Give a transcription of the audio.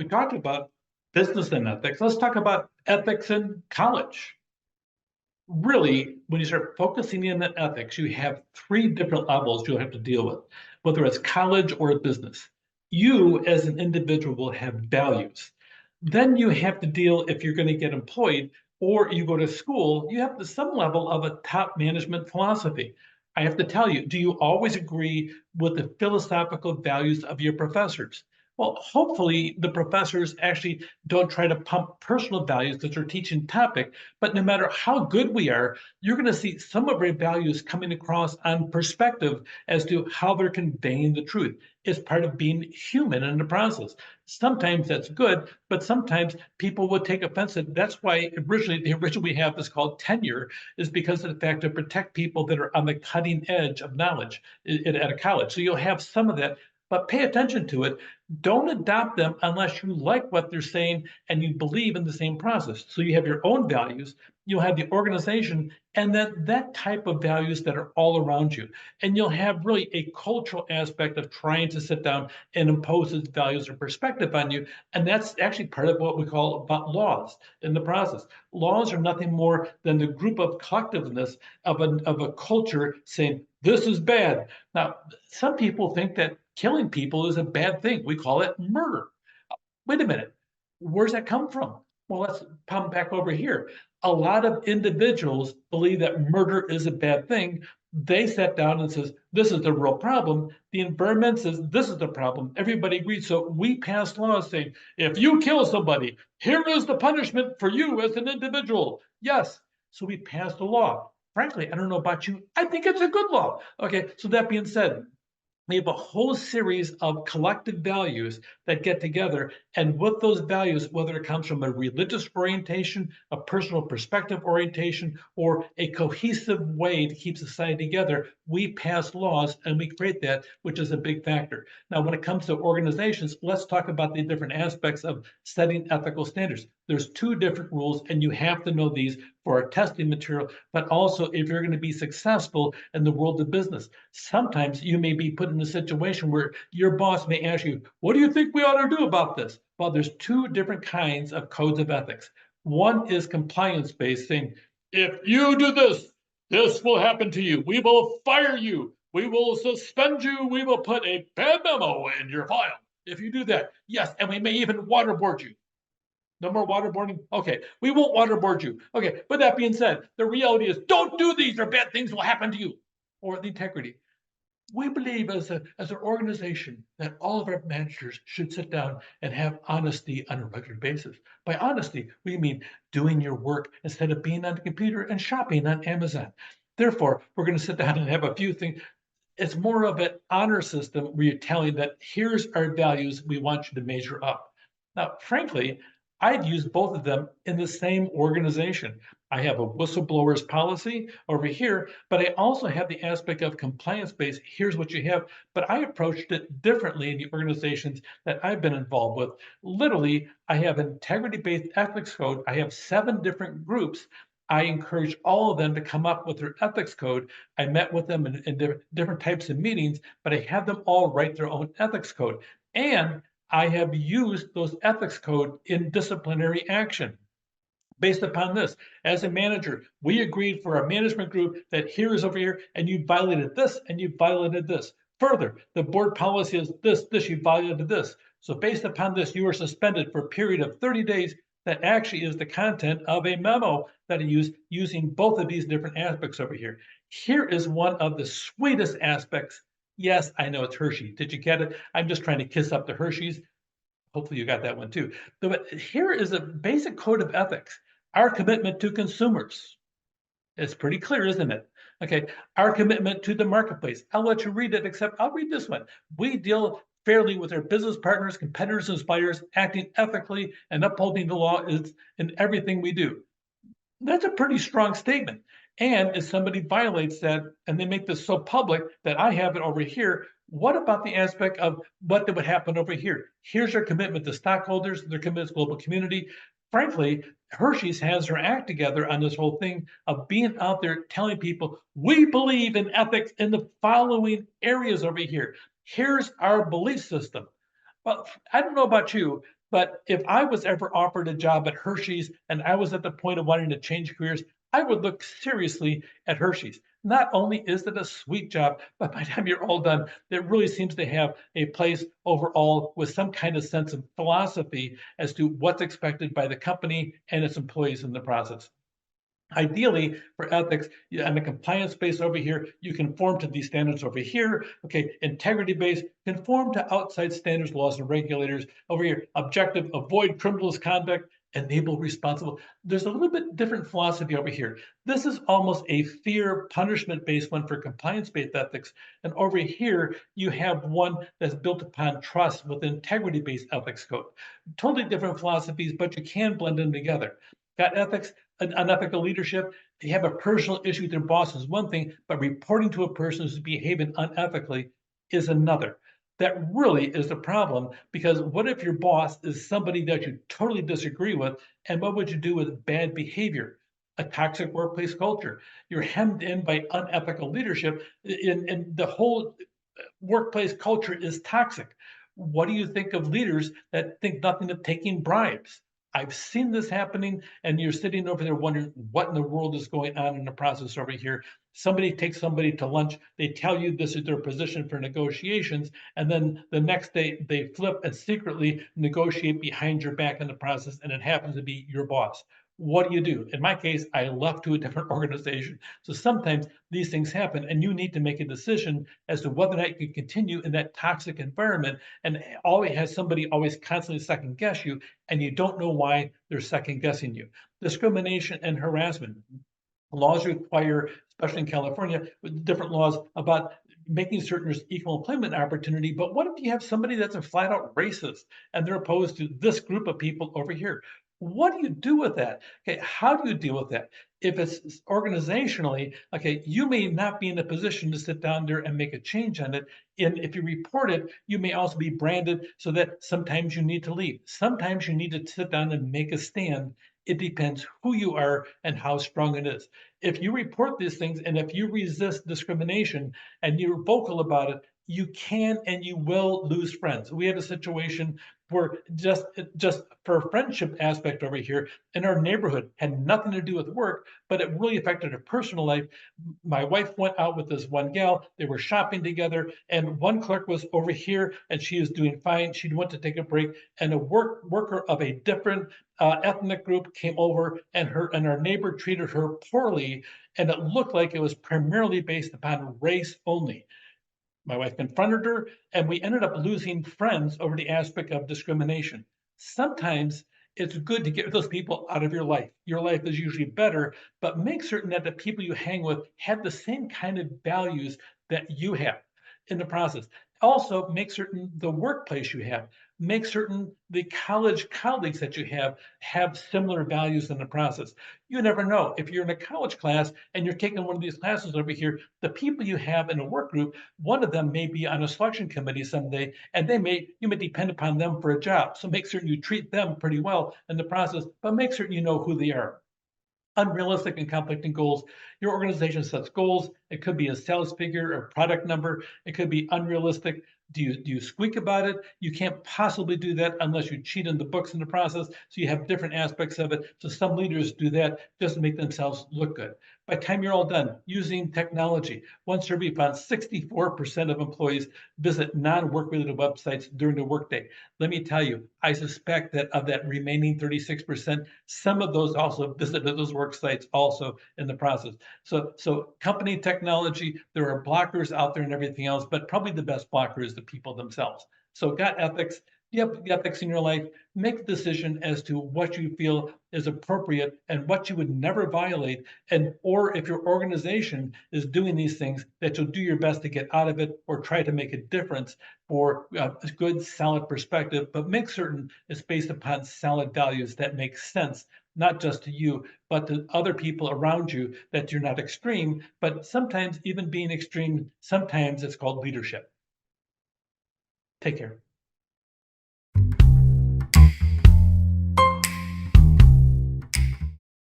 we talked about business and ethics. Let's talk about ethics in college. Really, when you start focusing in on ethics, you have three different levels you'll have to deal with, whether it's college or business. You, as an individual, will have values. Then you have to deal, if you're going to get employed or you go to school, you have to some level of a top management philosophy. I have to tell you, do you always agree with the philosophical values of your professors? Well, hopefully the professors actually don't try to pump personal values that they're teaching topic, but no matter how good we are, you're going to see some of our values coming across on perspective as to how they're conveying the truth. It's part of being human in the process. Sometimes that's good, but sometimes people would take offense. That's why originally the original we have is called tenure, is because of the fact to protect people that are on the cutting edge of knowledge at a college. So you'll have some of that, but pay attention to it. Don't adopt them unless you like what they're saying and you believe in the same process. So you have your own values, you'll have the organization, and then that type of values that are all around you. And you'll have really a cultural aspect of trying to sit down and impose those values or perspective on you. And that's actually part of what we call about laws in the process. Laws are nothing more than the group of collectiveness of a culture saying, this is bad. Now, some people think that killing people is a bad thing. We call it murder. Wait a minute. Where's that come from? Well, let's come back over here. A lot of individuals believe that murder is a bad thing. They sat down and says, this is the real problem. The environment says, this is the problem. Everybody agrees. So we passed laws saying, if you kill somebody, here is the punishment for you as an individual. Yes. So we passed a law. Frankly, I don't know about you. I think it's a good law. Okay. So that being said, we have a whole series of collective values that get together. And with those values, whether it comes from a religious orientation, a personal perspective orientation, or a cohesive way to keep society together, we pass laws and we create that, which is a big factor. Now, when it comes to organizations, let's talk about the different aspects of setting ethical standards. There's two different rules, and you have to know these for our testing material, but also if you're going to be successful in the world of business. Sometimes you may be put in a situation where your boss may ask you, what do you think we ought to do about this? Well, there's two different kinds of codes of ethics. One is compliance-based, saying, if you do this, this will happen to you. We will fire you. We will suspend you. We will put a bad memo in your file. If you do that, yes, and we may even waterboard you. No more waterboarding? Okay, we won't waterboard you. Okay, but that being said, the reality is don't do these or bad things will happen to you. Or the integrity. We believe as an organization that all of our managers should sit down and have honesty on a regular basis. By honesty, we mean doing your work instead of being on the computer and shopping on Amazon. Therefore, we're going to sit down and have a few things. It's more of an honor system where you're telling that here's our values we want you to measure up. Now, frankly, I'd use both of them in the same organization. I have a whistleblowers policy over here, but I also have the aspect of compliance based. Here's what you have. But I approached it differently in the organizations that I've been involved with. Literally, I have integrity based ethics code. I have 7 different groups. I encourage all of them to come up with their ethics code. I met with them in different types of meetings, but I have them all write their own ethics code. And I have used those ethics code in disciplinary action. Based upon this, as a manager, we agreed for our management group that here is over here, and you violated this, and you violated this. Further, the board policy is this, you violated this. So based upon this, you are suspended for a period of 30 days. That actually is the content of a memo that I use using both of these different aspects over here. Here is one of the sweetest aspects. Yes, I know it's Hershey. Did you get it? I'm just trying to kiss up the Hershey's. Hopefully you got that one too. But here is a basic code of ethics. Our commitment to consumers. It's pretty clear, isn't it? Okay. Our commitment to the marketplace. I'll let you read it, except I'll read this one. We deal fairly with our business partners, competitors, and suppliers, acting ethically and upholding the law is in everything we do. That's a pretty strong statement. And if somebody violates that and they make this so public that I have it over here, what about the aspect of what would happen over here? Here's their commitment to stockholders, their commitment to global community. Frankly, Hershey's has their act together on this whole thing of being out there telling people, we believe in ethics in the following areas over here. Here's our belief system. Well, I don't know about you, But if I was ever offered a job at Hershey's and I was at the point of wanting to change careers, I would look seriously at Hershey's. Not only is it a sweet job, but by the time you're all done, it really seems to have a place overall with some kind of sense of philosophy as to what's expected by the company and its employees in the process. Ideally, for ethics, yeah, and the compliance base over here, you conform to these standards over here. Okay, integrity base, conform to outside standards, laws, and regulators. Over here, objective, avoid criminal conduct, enable responsible. There's a little bit different philosophy over here. This is almost a fear punishment based one for compliance based ethics. And over here, you have one that's built upon trust with integrity based ethics code. Totally different philosophies, but you can blend them together. Got ethics, unethical leadership. They have a personal issue with their boss is one thing, but reporting to a person who's behaving unethically is another. That really is the problem because what if your boss is somebody that you totally disagree with? And what would you do with bad behavior? A toxic workplace culture. You're hemmed in by unethical leadership, and the whole workplace culture is toxic. What do you think of leaders that think nothing of taking bribes? I've seen this happening, and you're sitting over there wondering what in the world is going on in the process over here. Somebody takes somebody to lunch, they tell you this is their position for negotiations, and then the next day they flip and secretly negotiate behind your back in the process, and it happens to be your boss. What do you do? In my case, I left to a different organization. So sometimes these things happen, and you need to make a decision as to whether or not you can continue in that toxic environment and always has somebody always constantly second guess you, and you don't know why they're second guessing you. Discrimination and harassment. Laws require, especially in California, with different laws about making certain there's equal employment opportunity. But what if you have somebody that's a flat out racist and they're opposed to this group of people over here? What do you do with that? Okay, how do you deal with that? If it's organizationally, okay, you may not be in a position to sit down there and make a change on it. And if you report it, you may also be branded so that sometimes you need to leave. Sometimes you need to sit down and make a stand. It depends who you are and how strong it is. If you report these things and if you resist discrimination and you're vocal about it, you can and you will lose friends. We had a situation where just for a friendship aspect over here in our neighborhood had nothing to do with work, but it really affected her personal life. My wife went out with this one gal. They were shopping together, and one clerk was over here, and she was doing fine. She went to take a break, and a worker of a different ethnic group came over, and our neighbor treated her poorly, and it looked like it was primarily based upon race only. My wife confronted her, and we ended up losing friends over the aspect of discrimination. Sometimes it's good to get those people out of your life. Your life is usually better, but make certain that the people you hang with have the same kind of values that you have in the process. Also, make certain the workplace you have, make certain the college colleagues that you have similar values in the process. You never know. If you're in a college class and you're taking one of these classes over here, the people you have in a work group, one of them may be on a selection committee someday, and you may depend upon them for a job. So make certain you treat them pretty well in the process, but make certain you know who they are. Unrealistic and conflicting goals. Your organization sets goals. It could be a sales figure or product number. It could be unrealistic. Do you squeak about it? You can't possibly do that unless you cheat in the books in the process. So you have different aspects of it. So some leaders do that just to make themselves look good. By the time you're all done, using technology, one survey found 64% of employees visit non-work related websites during the workday. Let me tell you, I suspect that of that remaining 36%, some of those also visited those work sites also in the process. So company technology, there are blockers out there and everything else, but probably the best blocker is the people themselves. So got ethics, you have the ethics in your life, make a decision as to what you feel is appropriate and what you would never violate. And or if your organization is doing these things, that you'll do your best to get out of it or try to make a difference for a good, solid perspective, but make certain it's based upon solid values that make sense, not just to you, but to other people around you, that you're not extreme, but sometimes even being extreme, sometimes it's called leadership. Take care.